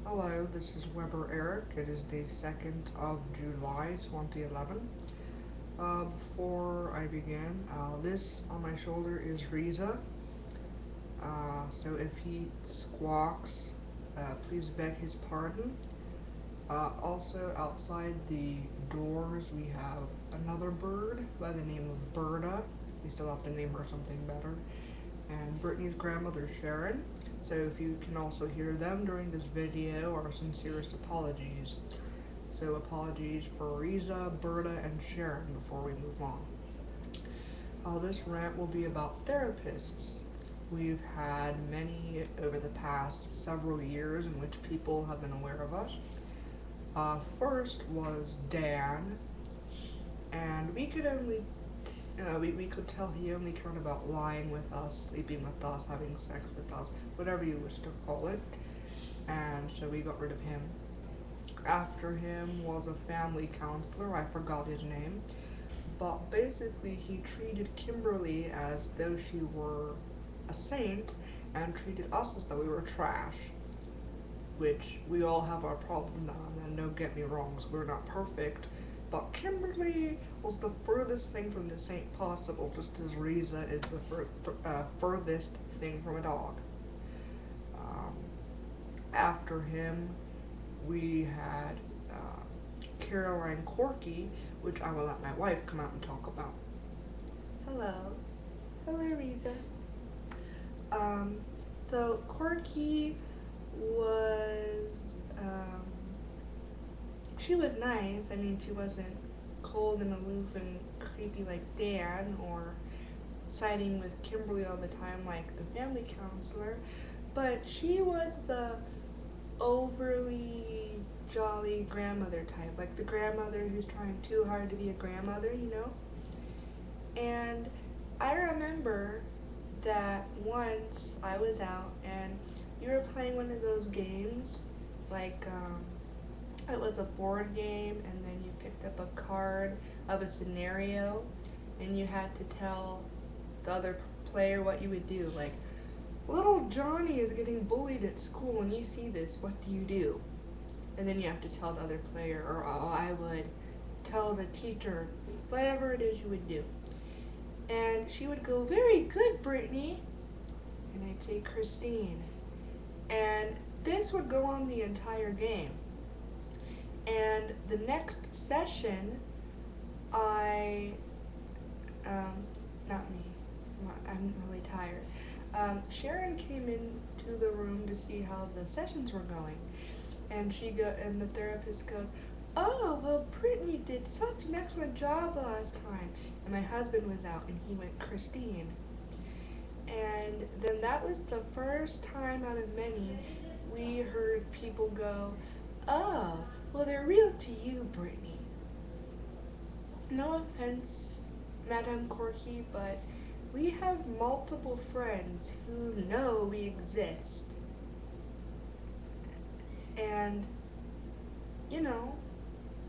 Hello, this is Erik. It is the 2nd of July 2011. Before I begin, this on my shoulder is Reza. So if he squawks, please beg his pardon. Also, outside the doors, we have another bird by the name of Berta. We still have to name her something better. And Brittany's grandmother, Sharon. So if you can also hear them during this video, our sincerest apologies. So apologies for Reza, Berta, and Sharon before we move on. This rant will be about therapists. We've had many over the past several years in which people have been aware of us. First was Dan, and we could only we could tell he only cared about lying with us, sleeping with us, having sex with us, whatever you wish to call it. And so we got rid of him. After him was a family counselor, I forgot his name. But basically, he treated Kimberly as though she were a saint and treated us as though we were trash. Which we all have our problems now, and don't get me wrong, so we're not perfect. But Kimberly was the furthest thing from the saint possible, just as Reza is the furthest thing from a dog. After him, we had Caroline Corky, which I will let my wife come out and talk about. Hello. Hello, Reza. So Corky was, she was nice. I mean, she wasn't cold and aloof and creepy like Dan or siding with Kimberly all the time like the family counselor, but she was the overly jolly grandmother type, like the grandmother who's trying too hard to be a grandmother, you know? And I remember that once I was out and you were playing one of those games, like it was a board game, and then you picked up a card of a scenario and you had to tell the other player what you would do. Like, little Johnny is getting bullied at school and you see this, what do you do? And then you have to tell the other player, or I would tell the teacher, whatever it is you would do. And she would go, very good, Brittany. And I'd say, Christine. And this would go on the entire game. And the next session, not me, I'm really tired. Sharon came into the room to see how the sessions were going. And and the therapist goes, oh, well, Brittany did such an excellent job last time. And my husband was out and he went, Christine. And then that was the first time out of many we heard people go, oh, well, they're real to you, Brittany. No offense, Madame Corky, but we have multiple friends who know we exist. And, you know,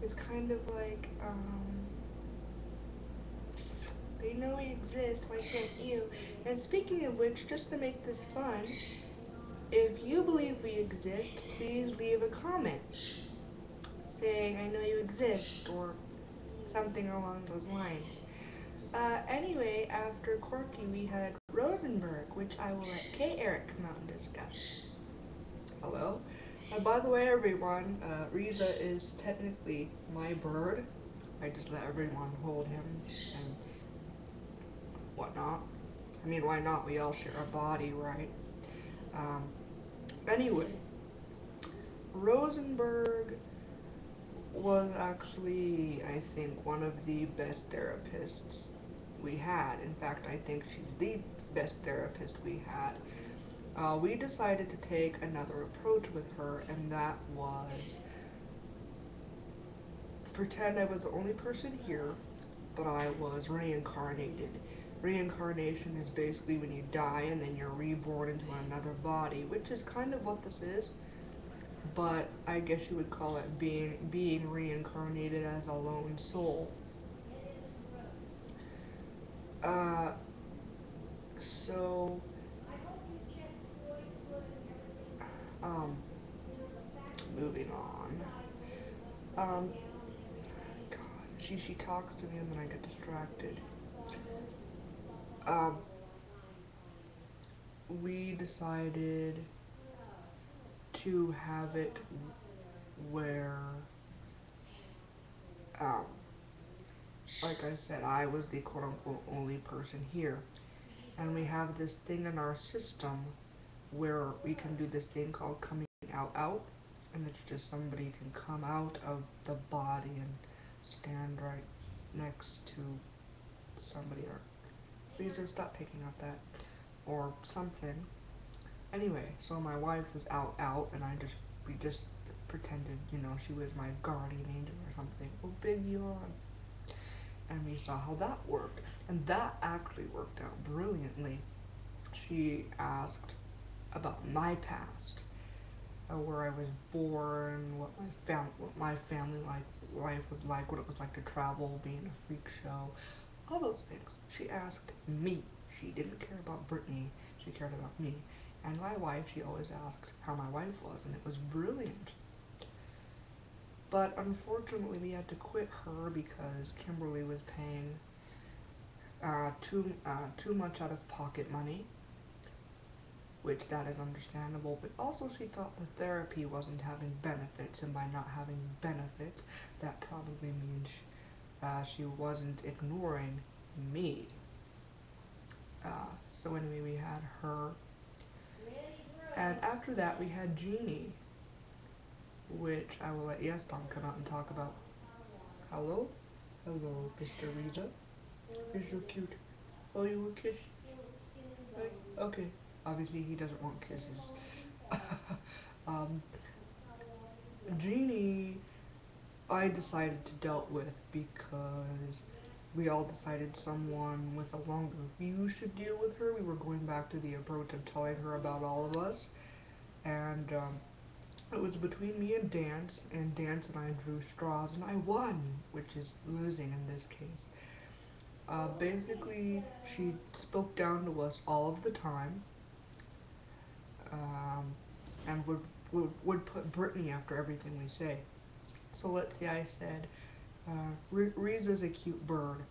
it's kind of like, they know we exist, why can't you? And speaking of which, just to make this fun, if you believe we exist, please leave a comment saying, I know you exist, or something along those lines. Anyway, after Corky, we had Rosenberg, which I will let Erik come out and discuss. Hello? By the way, everyone, Reza is technically my bird. I just let everyone hold him and whatnot. I mean, why not? We all share a body, right? Anyway, Rosenberg was actually, I think, one of the best therapists we had. In fact, I think she's the best therapist we had. We decided to take another approach with her, and that was pretend I was the only person here, but I was reincarnated. Reincarnation is basically when you die and then you're reborn into another body, which is kind of what this is, but I guess you would call it being reincarnated as a lone soul. So moving on. Um, God, she talks to me and then I get distracted. Um, we decided to have it where, um, like I said, I was the quote unquote only person here. And we have this thing in our system where we can do this thing called coming out. And it's just somebody can come out of the body and stand right next to somebody or Reza, stop picking up that or something. Anyway, so my wife was out, and we just pretended, she was my guardian angel or something. Oh, big yawn. And we saw how that worked, and that actually worked out brilliantly. She asked about my past, where I was born, what my family life was like, what it was like to travel, being a freak show, all those things. She asked me. She didn't care about Brittany. She cared about me. And my wife, she always asked how my wife was, and it was brilliant. But unfortunately, we had to quit her because Kimberly was paying too much out of pocket money, which that is understandable. But also, she thought the therapy wasn't having benefits, and by not having benefits, that probably means she wasn't ignoring me. So anyway, we had her, and after that, we had Jeannie, which I will let Yeston come out and talk about. Hello? Hello, Mr. Reza. You're so cute. Oh, you want a kiss? Right? Okay. Obviously, he doesn't want kisses. um, Jeannie, I decided to dealt with because we all decided someone with a longer view should deal with her. We were going back to the approach of telling her about all of us. And it was between me and Dance and I drew straws, and I won, which is losing in this case. Basically, she spoke down to us all of the time, and would put Brittany after everything we say. So let's say I said, Reza's a cute bird,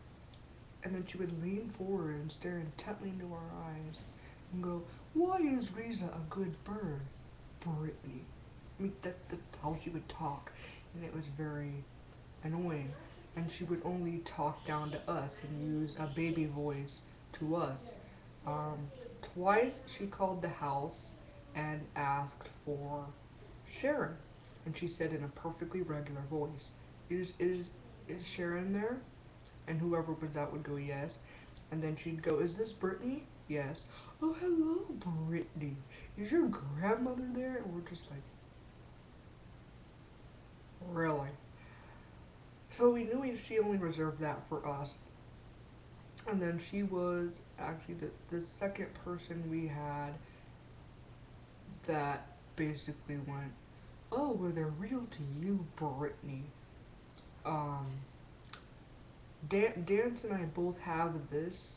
and then she would lean forward and stare intently into our eyes and go, why is Reza a good bird, Brittany? I mean, that's how she would talk, and it was very annoying. And she would only talk down to us and use a baby voice to us. Um, Twice she called the house and asked for Sharon, and she said in a perfectly regular voice, is Sharon there? And whoever was out would go, yes. And then she'd go, is this Brittany? Yes. Oh, hello, Brittany. Is your grandmother there? And we're just like, really? So we knew she only reserved that for us. And then she was actually the second person we had that basically went, oh, were they real to you, Brittany? Um, Dance and I both have this,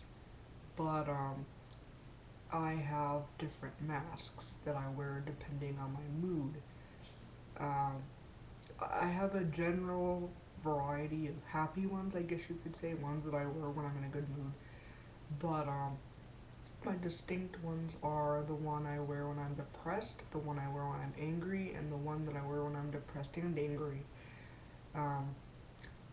but I have different masks that I wear depending on my mood. Um, I have a general variety of happy ones, I guess you could say, ones that I wear when I'm in a good mood. But my distinct ones are the one I wear when I'm depressed, the one I wear when I'm angry, and the one that I wear when I'm depressed and angry.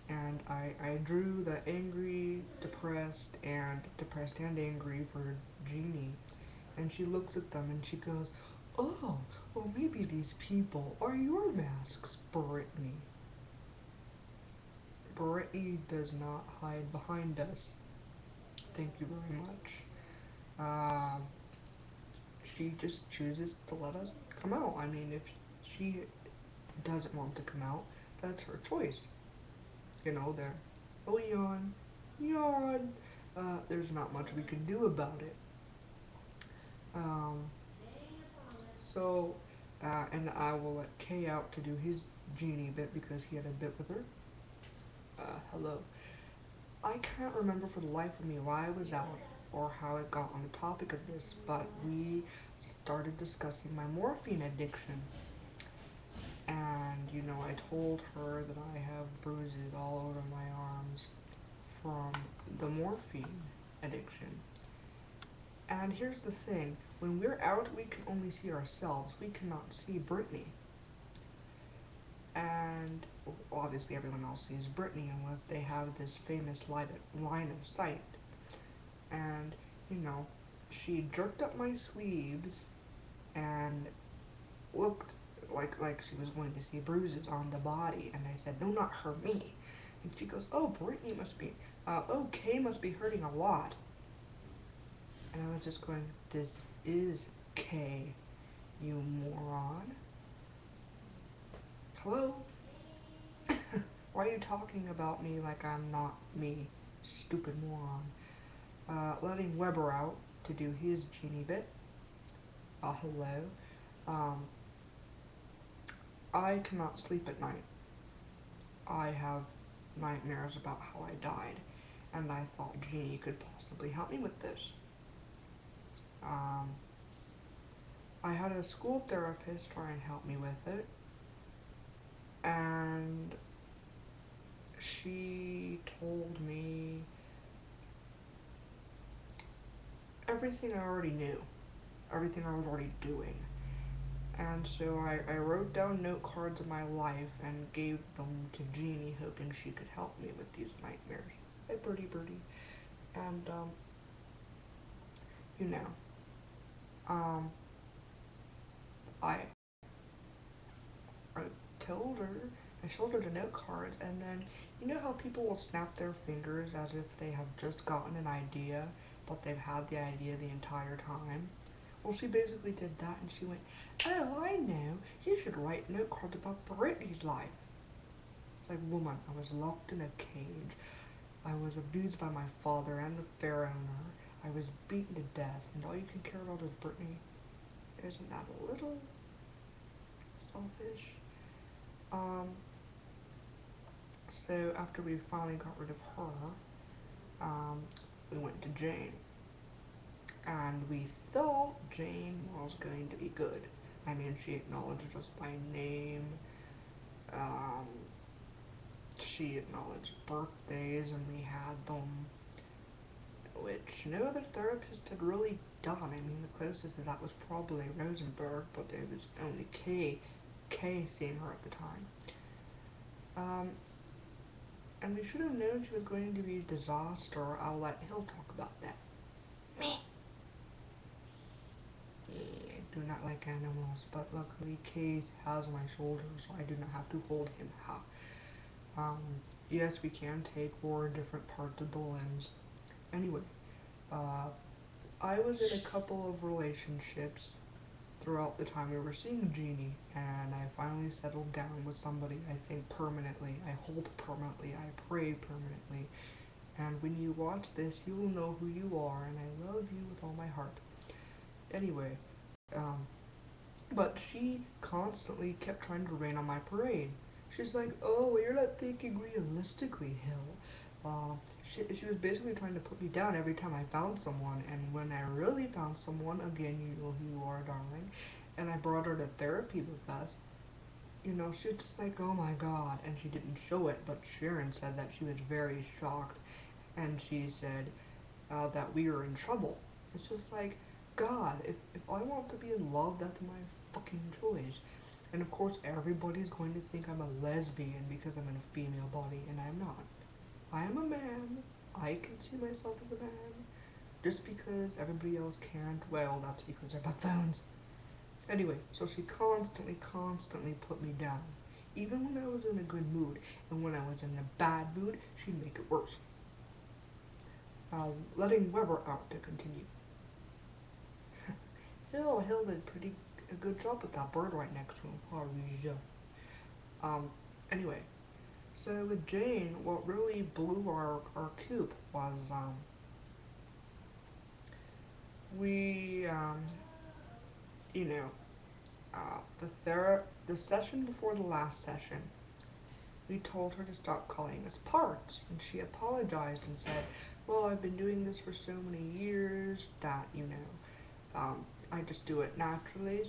And I drew the angry, depressed and angry for Jeannie. And she looks at them and she goes, oh, well maybe these people are your masks, Brittany. Brittany does not hide behind us. Thank you very much. She just chooses to let us come out. I mean, if she doesn't want to come out, that's her choice. There. Oh, yawn. Yawn. There's not much we can do about it. Um, and I will let Kay out to do his Genie bit because he had a bit with her. Hello. I can't remember for the life of me why I was out or how it got on the topic of this, but we started discussing my morphine addiction. And, I told her that I have bruises all over my arms from the morphine addiction. And here's the thing, when we're out, we can only see ourselves. We cannot see Brittany. And obviously everyone else sees Brittany unless they have this famous line of sight. And, she jerked up my sleeves and looked like she was going to see bruises on the body. And I said, no, not her, me. And she goes, oh, Brittany Kay must be hurting a lot. And I was just going, this is Kay, you moron. Hello? Why are you talking about me like I'm not me, stupid moron? Letting Weber out to do his genie bit. Hello. I cannot sleep at night. I have nightmares about how I died, and I thought Genie could possibly help me with this. I had a school therapist try and help me with it, and she told me everything I already knew, everything I was already doing. And so I wrote down note cards of my life and gave them to Jeannie, hoping she could help me with these nightmares. Hey, birdie. And, I told her, I showed her the note cards, and then, you know how people will snap their fingers as if they have just gotten an idea, but they've had the idea the entire time? Well, she basically did that, and she went, oh, I know, you should write note cards about Brittany's life. It's like, woman, I was locked in a cage. I was abused by my father and the fair owner. I was beaten to death, and all you can care about is Brittany. Isn't that a little selfish? So after we finally got rid of her, we went to Jane. And we thought Jane was going to be good. I mean, she acknowledged us by name. She acknowledged birthdays, and we had them, which no other therapist had really done. I mean, the closest to that was probably Rosenberg, but it was only Kay seeing her at the time. And we should have known she was going to be a disaster. I'll let Hill talk about that. Me. I do not like animals, but luckily Kay has my shoulder, so I do not have to hold him. Yes, we can take 4 different parts of the limbs. Anyway, I was in a couple of relationships throughout the time we were seeing Jeannie, and I finally settled down with somebody, I think permanently. I hope permanently, I pray permanently. And when you watch this, you will know who you are, and I love you with all my heart. Anyway, but she constantly kept trying to rain on my parade. She's like, oh, you're not thinking realistically, Hill. She was basically trying to put me down every time I found someone, and when I really found someone, again, you know who you are, darling, and I brought her to therapy with us, she was just like, oh my god, and she didn't show it, but Sharon said that she was very shocked, and she said that we were in trouble. It's just like, God, if I want to be in love, that's my fucking choice. And of course, everybody's going to think I'm a lesbian because I'm in a female body, and I'm not. I am a man. I can see myself as a man. Just because everybody else can't, well, that's because they're buffoons. Anyway, so she constantly put me down. Even when I was in a good mood, and when I was in a bad mood, she'd make it worse. Letting Weber out to continue. Hill did a good job with that bird right next to him. Oh, Reza. Anyway, so with Jane, what really blew our coop was, the session before the last session, we told her to stop calling us parts, and she apologized and said, well, I've been doing this for so many years that, I just do it naturally,